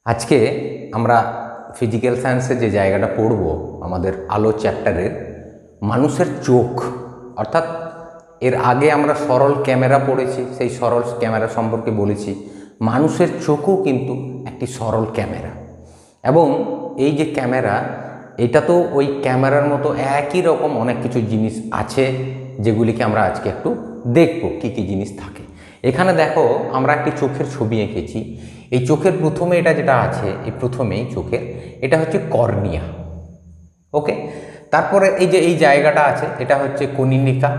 আজকে আমরা ফিজিক্যাল সায়েন্সের যে জায়গাটা পড়ব আমাদের আলো চ্যাপ্টারের মানুষের চোখ, অর্থাৎ এর আগে আমরা সরল ক্যামেরা পড়েছি, সেই সরল ক্যামেরা সম্পর্কে বলেছি। মানুষের চোখও কিন্তু একটি সরল ক্যামেরা, এবং এই যে ক্যামেরা, এটা তো ওই ক্যামেরার মতো একই রকম অনেক কিছু জিনিস আছে যেগুলিকে আমরা আজকে একটু দেখব কী কী জিনিস থাকে। এখানে দেখো আমরা একটি চোখের ছবি এঁকেছি। এই চোখের প্রথমে এটা যেটা আছে, এই প্রথমেই চোখের এটা হচ্ছে কর্নিয়া, ওকে। তারপরে এই যে এই জায়গাটা আছে এটা হচ্ছে কনীনিকা,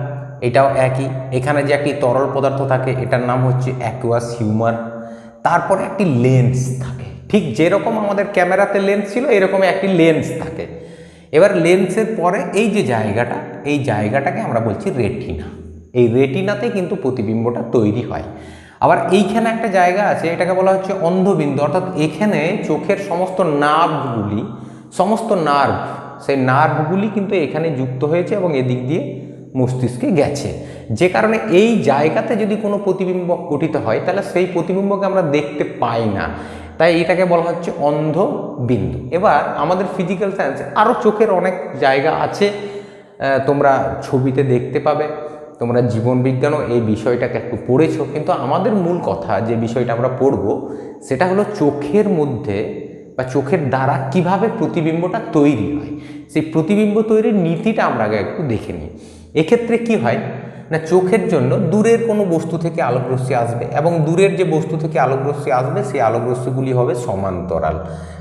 এটাও একই। এখানে যে একটি তরল পদার্থ থাকে এটার নাম হচ্ছে অ্যাকুয়াস হিউমার। তারপরে একটি লেন্স থাকে, ঠিক যেরকম আমাদের ক্যামেরাতে লেন্স ছিল এরকমই একটি লেন্স থাকে। এবার লেন্সের পরে এই যে জায়গাটা, এই জায়গাটাকে আমরা বলছি রেটিনা। এই রেটিনাতে কিন্তু প্রতিবিম্বটা তৈরি হয়। আবার এইখানে একটা জায়গা আছে, এটাকে বলা হচ্ছে অন্ধবিন্দু, অর্থাৎ এখানে চোখের সমস্ত নার্ভগুলি, সমস্ত নার্ভ, সেই নার্ভগুলি কিন্তু এখানে যুক্ত হয়েছে এবং এদিক দিয়ে মস্তিষ্কে গেছে, যে কারণে এই জায়গাতে যদি কোনো প্রতিবিম্ব গঠিত হয় তাহলে সেই প্রতিবিম্বকে আমরা দেখতে পাই না, তাই এটাকে বলা হচ্ছে অন্ধবিন্দু। এবার আমাদের ফিজিক্যাল সায়েন্সে আরও চোখের অনেক জায়গা আছে, তোমরা ছবিতে দেখতে পাবে। তোমরা জীবনবিজ্ঞানও এই বিষয়টাকে একটু পড়েছো, কিন্তু আমাদের মূল কথা যে বিষয়টা আমরা পড়ব সেটা হলো চোখের মধ্যে বা চোখের দ্বারা কিভাবে প্রতিবিম্বটা তৈরি হয়। সেই প্রতিবিম্ব তৈরির নীতিটা আমরা আগে একটু দেখে নিই। এক্ষেত্রে কি হয় না, চোখের জন্য দূরের কোনো বস্তু থেকে আলোকরশ্মি আসবে, এবং দূরের যে বস্তু থেকে আলোকরশ্মি আসবে সেই আলোকরশ্মিগুলি হবে সমান্তরাল।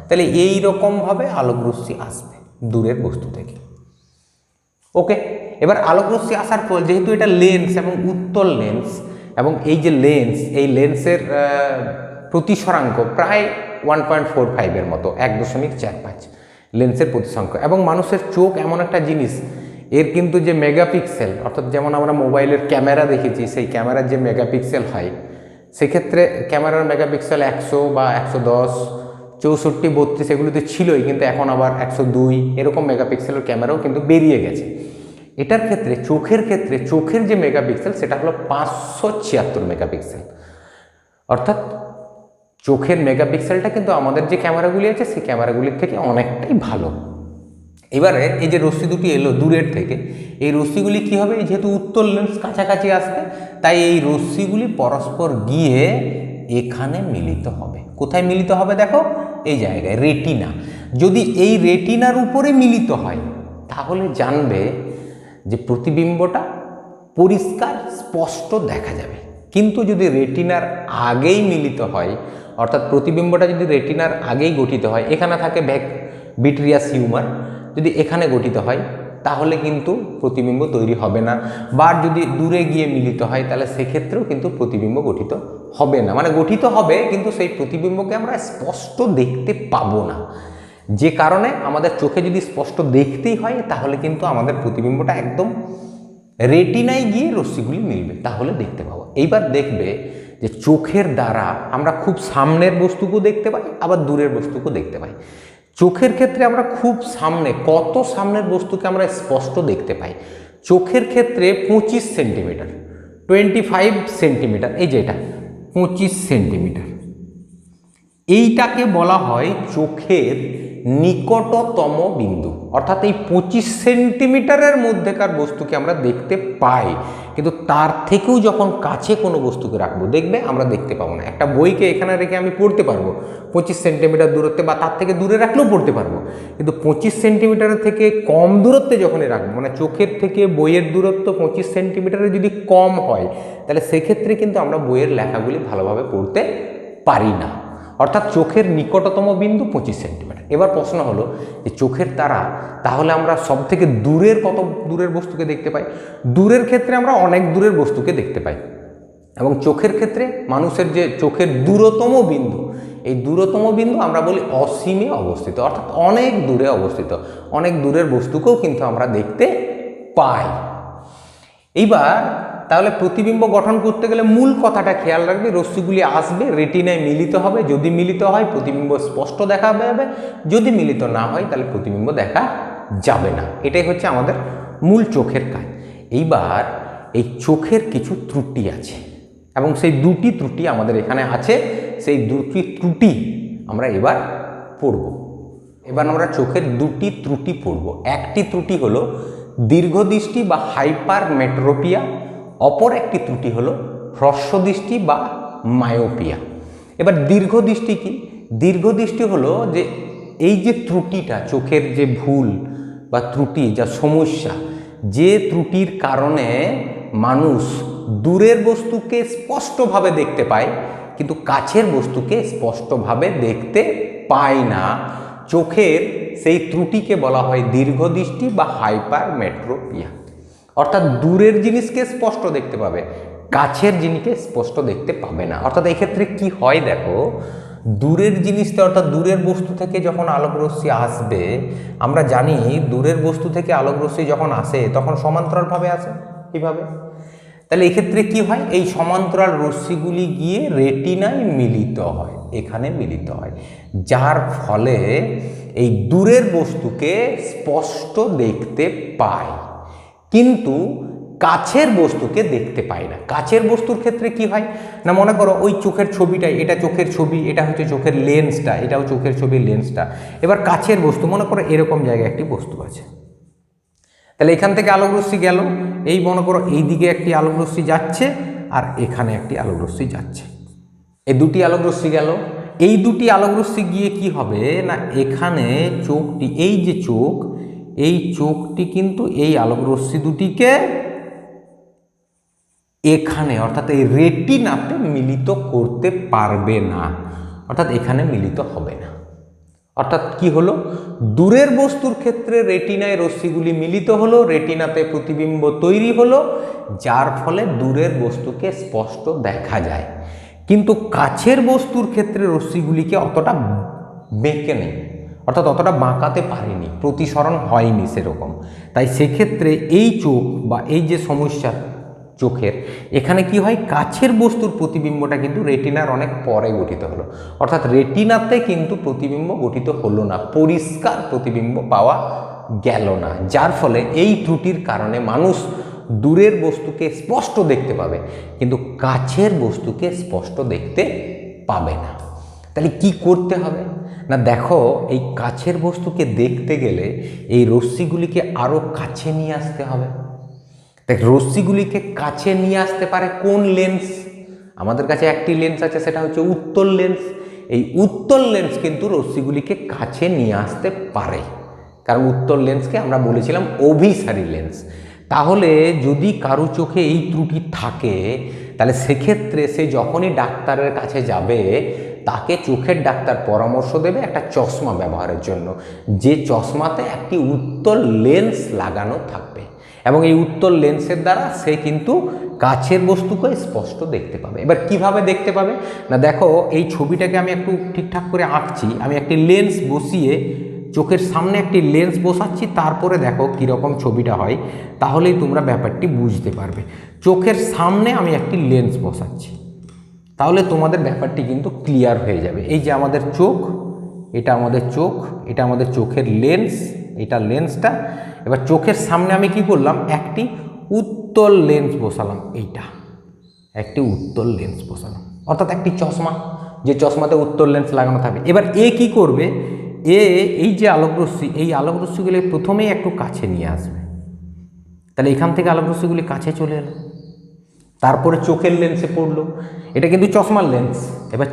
তাহলে এই রকমভাবে আলোকরশ্মি আসবে দূরের বস্তু থেকে, ওকে। এবার আলোকরশ্মি আসার পর যেহেতু এটা লেন্স এবং উত্তল লেন্স, এবং এই যে লেন্স, এই লেন্সের প্রতিসরাঙ্ক প্রায় 1.45-এর মতো, 1.45 লেন্সের প্রতিসরাঙ্ক। এবং মানুষের চোখ এমন একটা জিনিস, এর কিন্তু যে মেগাপিক্সেল, অর্থাৎ যেমন আমরা মোবাইলের ক্যামেরা দেখেছি, সেই ক্যামেরার যে মেগাপিক্সেল হয়, সেক্ষেত্রে ক্যামেরার মেগাপিক্সেল 100 বা 110, 64, 32 এগুলোতে ছিলই, কিন্তু এখন আবার 102 এরকম মেগাপিক্সেলের ক্যামেরাও কিন্তু বেরিয়ে গেছে। এটার ক্ষেত্রে চোখের ক্ষেত্রে চোখের যে মেগাপিক্সেল সেটা হলো 576 মেগাপিক্সেল, অর্থাৎ চোখের মেগাপিক্সেলটা কিন্তু আমাদের যে ক্যামেরাগুলি আছে সেই ক্যামেরাগুলির থেকে অনেকটাই ভালো। এবারে এই যে রশ্মি দুটি এলো দূরের থেকে, এই রশ্মিগুলি কী হবে, যেহেতু উত্তল লেন্স কাছাকাছি আসবে, তাই এই রশ্মিগুলি পরস্পর গিয়ে এখানে মিলিত হবে। কোথায় মিলিত হবে দেখো, এই জায়গায় রেটিনা। যদি এই রেটিনার উপরে মিলিত হয় তাহলে জানবে যে প্রতিবিম্বটা পরিষ্কার স্পষ্ট দেখা যাবে। কিন্তু যদি রেটিনার আগেই মিলিত হয়, অর্থাৎ প্রতিবিম্বটা যদি রেটিনার আগেই গঠিত হয়, এখানে থাকে ভিট্রিয়াস হিউমার, যদি এখানে গঠিত হয় তাহলে কিন্তু প্রতিবিম্ব তৈরি হবে না। বা যদি দূরে গিয়ে মিলিত হয় তাহলে সেক্ষেত্রেও কিন্তু প্রতিবিম্ব গঠিত হবে না, মানে গঠিত হবে কিন্তু সেই প্রতিবিম্বকে আমরা স্পষ্ট দেখতে পাবো না। যে কারণে আমাদের চোখে যদি স্পষ্ট দেখতেই হয় তাহলে কিন্তু আমাদের প্রতিবিম্বটা একদম রেটিনায় গিয়ে রশ্মিগুলি মিলবে, তাহলে দেখতে পাবো। এইবার দেখবে যে চোখের দ্বারা আমরা খুব সামনের বস্তুকেও দেখতে পাই, আবার দূরের বস্তুকেও দেখতে পাই। চোখের ক্ষেত্রে আমরা খুব সামনে, কত সামনের বস্তুকে আমরা স্পষ্ট দেখতে পাই, চোখের ক্ষেত্রে 25 সেন্টিমিটার, 25 সেন্টিমিটার, এই যে এটা 25 সেন্টিমিটার, এইটাকে বলা হয় চোখের নিকটতম বিন্দু। অর্থাৎ এই 25 সেন্টিমিটারের মধ্যেকার বস্তুকে আমরা দেখতে পাই, কিন্তু তার থেকেও যখন কাছে কোনো বস্তুকে রাখবো দেখবে আমরা দেখতে পাবো না। একটা বইকে এখানে রেখে আমি পড়তে পারবো 25 সেন্টিমিটার দূরত্বে, বা তার থেকে দূরে রাখলেও পড়তে পারবো, কিন্তু 25 সেন্টিমিটারের থেকে কম দূরত্বে যখনই রাখবো, মানে চোখের থেকে বইয়ের দূরত্ব 25 সেন্টিমিটারের যদি কম হয় তাহলে সেক্ষেত্রে কিন্তু আমরা বইয়ের লেখাগুলি ভালোভাবে পড়তে পারি না। অর্থাৎ চোখের নিকটতম বিন্দু 25 সেন্টিমিটার। এবার প্রশ্ন হলো যে চোখের দ্বারা তাহলে আমরা সব থেকে দূরের কত দূরের বস্তুকে দেখতে পাই? দূরের ক্ষেত্রে আমরা অনেক দূরের বস্তুকে দেখতে পাই, এবং চোখের ক্ষেত্রে মানুষের যে চোখের দূরতম বিন্দু, এই দূরতম বিন্দু আমরা বলি অসীমে অবস্থিত, অর্থাৎ অনেক দূরে অবস্থিত। অনেক দূরের বস্তুকেও কিন্তু আমরা দেখতে পাই। এইবার তাহলে প্রতিবিম্ব গঠন করতে গেলে মূল কথাটা খেয়াল রাখবে, রশ্মিগুলি আসবে, রেটিনায় মিলিত হবে, যদি মিলিত হয় প্রতিবিম্ব স্পষ্ট দেখা যাবে, যদি মিলিত না হয় তাহলে প্রতিবিম্ব দেখা যাবে না। এটাই হচ্ছে আমাদের মূল চোখের কাজ। এইবার এই চোখের কিছু ত্রুটি আছে, এবং সেই দুটি ত্রুটি আমাদের এখানে আছে। সেই দুটি ত্রুটি আমরা এবার পড়ব। এবার আমরা চোখের দুটি ত্রুটি পড়ব। একটি ত্রুটি হলো দীর্ঘদৃষ্টি বা হাইপারমেট্রোপিয়া, অপর একটি ত্রুটি হলো হ্রস্বদৃষ্টি বা মায়োপিয়া। এবার দীর্ঘদৃষ্টি কি? দীর্ঘদৃষ্টি হলো যে এই যে ত্রুটিটা, চোখের যে ভুল বা ত্রুটি, যা সমস্যা, যে ত্রুটির কারণে মানুষ দূরের বস্তুকে স্পষ্টভাবে দেখতে পায় কিন্তু কাছের বস্তুকে স্পষ্টভাবে দেখতে পায় না, চোখের সেই ত্রুটিকে বলা হয় দীর্ঘদৃষ্টি বা হাইপারমেট্রোপিয়া। অর্থাৎ দূরের জিনিসকে স্পষ্ট দেখতে পাবে, কাছের জিনিসকে স্পষ্ট দেখতে পাবে না। অর্থাৎ এক্ষেত্রে কি হয় দেখো, দূরের জিনিসটা অর্থাৎ দূরের বস্তু থেকে যখন আলোকরশ্মি আসবে, আমরা জানি দূরের বস্তু থেকে আলোকরশ্মি যখন আসে তখন সমান্তরালভাবে আসে। কীভাবে? তাহলে এক্ষেত্রে কি হয়, এই সমান্তরাল রশ্মিগুলি গিয়ে রেটিনায় মিলিত হয়, এখানে মিলিত হয়, যার ফলে এই দূরের বস্তুকে স্পষ্ট দেখতে পায় কিন্তু কাছের বস্তুকে দেখতে পায় না। কাছের বস্তুর ক্ষেত্রে কি হয় না, মনে করো ওই চোখের ছবিটাই, এটা চোখের ছবি, এটা হচ্ছে চোখের লেন্সটা, এটাও চোখের ছবির লেন্সটা। এবার কাছের বস্তু, মনে করো এরকম জায়গায় একটি বস্তু আছে, তাহলে এখান থেকে আলোকরশ্মি গেল, এই মনে করো এই দিকে একটি আলোকরশ্মি যাচ্ছে আর এখানে একটি আলোকরশ্মি যাচ্ছে, এই দুটি আলোকরশ্মি গেল। এই দুটি আলোকরশ্মি গিয়ে কি হবে না, এখানে চোখটি, এই যে চোখ, এই চোখটি কিন্তু এই আলোকরশ্মি দুটিকে এখানে অর্থাৎ এই রেটিনাতে মিলিত করতে পারবে না, অর্থাৎ এখানে মিলিত হবে না। অর্থাৎ কি হলো, দূরের বস্তুর ক্ষেত্রে রেটিনায় রশ্মিগুলি মিলিত হলো, রেটিনাতে প্রতিবিম্ব তৈরি হলো, যার ফলে দূরের বস্তুকে স্পষ্ট দেখা যায়, কিন্তু কাছের বস্তুর ক্ষেত্রে রশ্মিগুলিকে অতটা বেঁকে নেই, অর্থাৎ অতটা বাঁকাতে পারেনি, প্রতিসরণ হয়নি সেরকম। তাই সেক্ষেত্রে এই চোখ বা এই যে সমস্যা চোখের, এখানে কি হয়, কাছের বস্তুর প্রতিবিম্বটা কিন্তু রেটিনার অনেক পরে গঠিত হলো, অর্থাৎ রেটিনাতে কিন্তু প্রতিবিম্ব গঠিত হলো না, পরিষ্কার প্রতিবিম্ব পাওয়া গেল না, যার ফলে এই ত্রুটির কারণে মানুষ দূরের বস্তুকে স্পষ্ট দেখতে পাবে কিন্তু কাছের বস্তুকে স্পষ্ট দেখতে পাবে না। তাহলে কি করতে হবে না, দেখো এই কাছের বস্তুকে দেখতে গেলে এই রশ্মিগুলিকে আরও কাছে নিয়ে আসতে হবে। দেখ, রশ্মিগুলিকে কাছে নিয়ে আসতে পারে কোন লেন্স? আমাদের কাছে একটি লেন্স আছে, সেটা হচ্ছে উত্তল লেন্স। এই উত্তল লেন্স কিন্তু রশ্মিগুলিকে কাছে নিয়ে আসতে পারে, কারণ উত্তল লেন্সকে আমরা বলেছিলাম অভিসারী লেন্স। তাহলে যদি কারো চোখে এই ত্রুটি থাকে, তাহলে সেক্ষেত্রে সে যখনই ডাক্তারের কাছে যাবে, তাকে চোখের ডাক্তার পরামর্শ দেবে একটা চশমা ব্যবহারের জন্য, যে চশমাতে একটি উত্তল লেন্স লাগানো থাকবে, এবং এই উত্তল লেন্সের দ্বারা সে কিন্তু কাছের বস্তুকে স্পষ্ট দেখতে পাবে। এবার কিভাবে দেখতে পাবে না, দেখো এই ছবিটাকে আমি একটু ঠিকঠাক করে আঁকছি, আমি একটি লেন্স বসিয়ে চোখের সামনে একটি লেন্স বসাচ্ছি, তারপরে দেখো কীরকম ছবিটা হয়, তাহলেই তোমরা ব্যাপারটি বুঝতে পারবে। চোখের সামনে আমি একটি লেন্স বসাচ্ছি, তাহলে তোমাদের ব্যাপারটি কিন্তু ক্লিয়ার হয়ে যাবে। এই যে আমাদের চোখ, এটা আমাদের চোখ, এটা আমাদের চোখের লেন্স, এটা লেন্সটা। এবার চোখের সামনে আমি কি করলাম, একটি উত্তল লেন্স বসালাম, এইটা একটি উত্তল লেন্স বসালাম, অর্থাৎ একটি চশমা, যে চশমাতে উত্তল লেন্স লাগানো থাকবে। এবার এ কি করবে, এই যে আলোকরশ্মি, এই আলোকরশ্মিগুলি প্রথমেই একটু কাছে নিয়ে আসবে, তাহলে এখান থেকে আলোকরশ্মিগুলি কাছে চলে এলো, তারপরে চোখের লেন্সে পড়লো, এটা কিন্তু চশমার লেন্স। এবার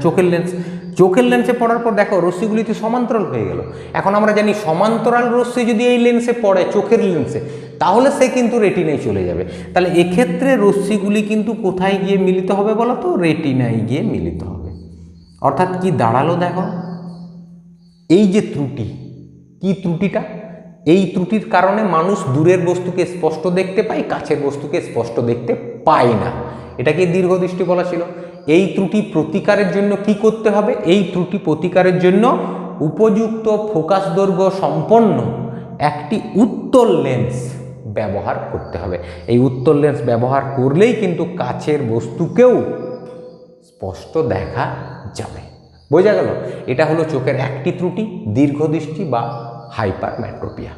চোখের লেন্সে পড়ার পর দেখো রশ্মিগুলিতে সমান্তরাল হয়ে গেল। এখন আমরা জানি সমান্তরাল রশ্মি যদি এই লেন্সে পড়ে, চোখের লেন্সে, তাহলে সে কিন্তু রেটিনায় চলে যাবে। তাহলে এক্ষেত্রে রশ্মিগুলি কিন্তু কোথায় গিয়ে মিলিত হবে বলো তো, রেটিনায় গিয়ে মিলিত হবে। অর্থাৎ কি দাঁড়ালো দেখো, এই যে ত্রুটি, কি ত্রুটিটা, এই ত্রুটির কারণে মানুষ দূরের বস্তুকে স্পষ্ট দেখতে পায়, কাছের বস্তুকে স্পষ্ট দেখতে পায় না, এটাকে দীর্ঘদৃষ্টি বলা ছিল। এই ত্রুটি প্রতিকারের জন্য কি করতে হবে, এই ত্রুটি প্রতিকারের জন্য উপযুক্ত ফোকাস দৈর্ঘ্য সম্পন্ন একটি উত্তল লেন্স ব্যবহার করতে হবে। এই উত্তল লেন্স ব্যবহার করলেই কিন্তু কাছের বস্তুকেও স্পষ্ট দেখা যাবে। বোঝা গেল? এটা হলো চোখের একটি ত্রুটি, দীর্ঘদৃষ্টি বা হাইপারমেট্রোপিয়া।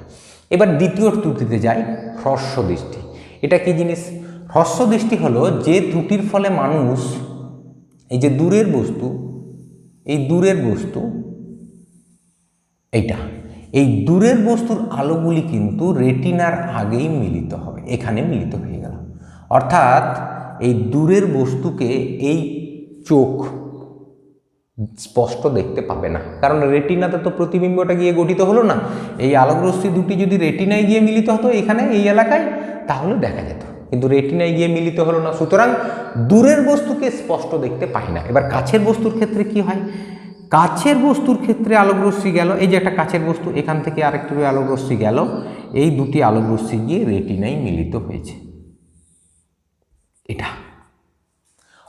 এবার দ্বিতীয় ত্রুটিতে যাই, হ্রস্বদৃষ্টি। এটা কি জিনিস? হ্রস্বদৃষ্টি হলো যে ত্রুটির ফলে মানুষ এই যে দূরের বস্তু, এই দূরের বস্তু এইটা, এই দূরের বস্তুর আলোগুলি কিন্তু রেটিনার আগেই মিলিত হবে, এখানে মিলিত হয়ে গেল। অর্থাৎ এই দূরের বস্তুকে এই চোখ স্পষ্ট দেখতে পাবে না, কারণ রেটিনাতে তো প্রতিবিম্বটা গিয়ে গঠিত হলো না। এই আলোকরশ্মি দুটি যদি রেটিনায় গিয়ে মিলিত হতো এখানে এই এলাকায়, তাহলে দেখা যেত, কিন্তু রেটিনায় গিয়ে মিলিত হলো না, সুতরাং দূরের বস্তুকে স্পষ্ট দেখতে পাই না। এবার কাছের বস্তুর ক্ষেত্রে কি হয়? কাছের বস্তুর ক্ষেত্রে আলোকরশ্মি গেল, এই যে একটা কাছের বস্তু, এখান থেকে আরেকটি আলোকরশ্মি গেল, এই দুটি আলোকরশ্মি গিয়ে রেটিনায় মিলিত হয়েছে, এটা।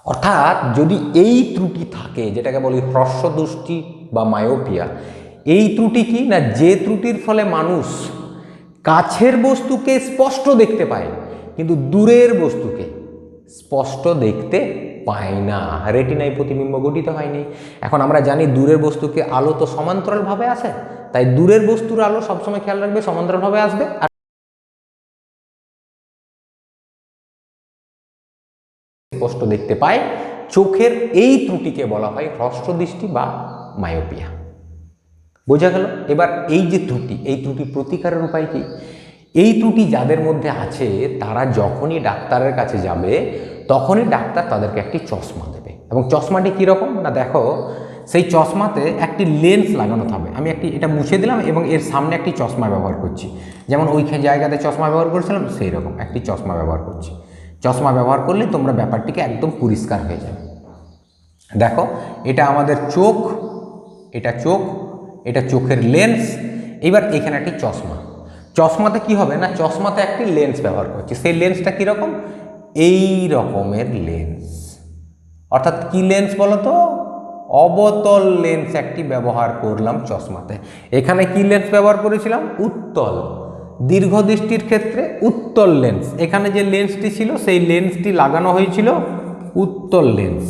অর্থাৎ যদি এই ত্রুটি থাকে, যেটাকে বলি হ্রস্ব দৃষ্টি বা মায়োপিয়া, এই ত্রুটি কি না, যে ত্রুটির ফলে মানুষ কাছের বস্তুকে স্পষ্ট দেখতে পায় কিন্তু দূরের বস্তুকে স্পষ্ট দেখতে পায় না, রেটিনায় প্রতিবিম্ব গঠিত হয়নি। এখন আমরা জানি দূরের বস্তুকে আলো তো সমান্তরালভাবে আসে, তাই দূরের বস্তুর আলো সবসময় খেয়াল রাখবে সমান্তরালভাবে আসবে, আর স্পষ্ট দেখতে পায়। চোখের এই ত্রুটিকে বলা হয় হ্রস্ব দৃষ্টি বা মায়োপিয়া। বোঝা গেল? এবার এই যে ত্রুটি, এই ত্রুটি প্রতিকারের উপায় কি? এই ত্রুটি যাদের মধ্যে আছে তারা যখনই ডাক্তারের কাছে যাবে তখনই ডাক্তার তাদেরকে একটি চশমা দেবে, এবং চশমাটি কীরকম না, দেখো সেই চশমাতে একটি লেন্স লাগানো থাকবে। আমি এটা মুছে দিলাম এবং এর সামনে একটি চশমা ব্যবহার করছি, যেমন ওই জায়গাতে চশমা ব্যবহার করেছিলাম সেই রকম একটি চশমা ব্যবহার করছি। চশমা ব্যবহার করলে তোমরা ব্যাপারটিকে একদম পরিষ্কার হয়ে যাবে। দেখো এটা আমাদের চোখ, এটা চোখ, এটা চোখের লেন্স। এবার এখানে একটি চশমা, চশমাতে কি হবে না, চশমাতে একটি লেন্স ব্যবহার করছি, সেই লেন্সটা কীরকম, এই রকমের লেন্স। অর্থাৎ কি লেন্স বলো তো, অবতল লেন্স একটি ব্যবহার করলাম চশমাতে। এখানে কি লেন্স ব্যবহার করেছিলাম, উত্তল। দীর্ঘ দৃষ্টির ক্ষেত্রে উত্তল লেন্স, এখানে যে লেন্সটি ছিল সেই লেন্সটি লাগানো হয়েছিল উত্তল লেন্স।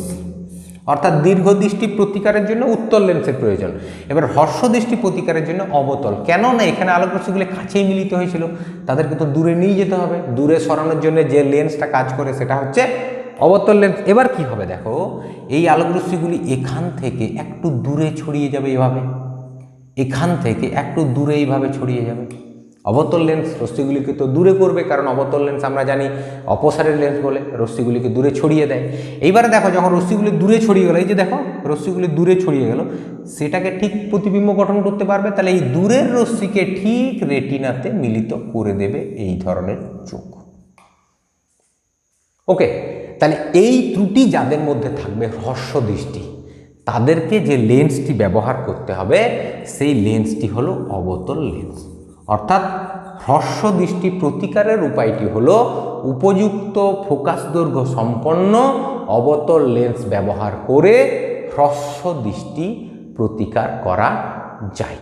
অর্থাৎ দীর্ঘ দৃষ্টি প্রতিকারের জন্য উত্তল লেন্সের প্রয়োজন। এবার হ্রস্ব দৃষ্টি প্রতিকারের জন্য অবতল। কেন না, এখানে আলোকরশ্মিগুলি কাছেই মিলিত হয়েছিল, তাদেরকে তো দূরে নিয়ে যেতে হবে, দূরে সরানোর জন্য যে লেন্সটা কাজ করে সেটা হচ্ছে অবতল লেন্স। এবার কি হবে দেখো, এই আলোকরশ্মিগুলি এখান থেকে একটু দূরে ছড়িয়ে যাবে, এভাবে এখান থেকে একটু দূরে এইভাবে ছড়িয়ে যাবে। অবতল লেন্স রশ্মিগুলিকে তো দূরে করবে, কারণ অবতল লেন্স আমরা জানি অপসারের লেন্স বলে, রশ্মিগুলিকে দূরে ছড়িয়ে দেয়। এইবারে দেখো যখন রশ্মিগুলি দূরে ছড়িয়ে গেল, এই যে দেখো রশ্মিগুলি দূরে ছড়িয়ে গেল, সেটাকে ঠিক প্রতিবিম্ব গঠন করতে পারবে, তাহলে এই দূরের রশ্মিকে ঠিক রেটিনাতে মিলিত করে দেবে এই ধরনের চোখ। ওকে, তাহলে এই ত্রুটি যাদের মধ্যে থাকবে হ্রস্ব দৃষ্টি, তাদেরকে যে লেন্সটি ব্যবহার করতে হবে সেই লেন্সটি হলো অবতল লেন্স। অর্থাৎ হ্রস্ব দৃষ্টি প্রতিকারের উপায়টি হলো উপযুক্ত ফোকাস দৈর্ঘ্য সম্পন্ন অবতল লেন্স ব্যবহার করে হ্রস্ব দৃষ্টি প্রতিকার করা যায়।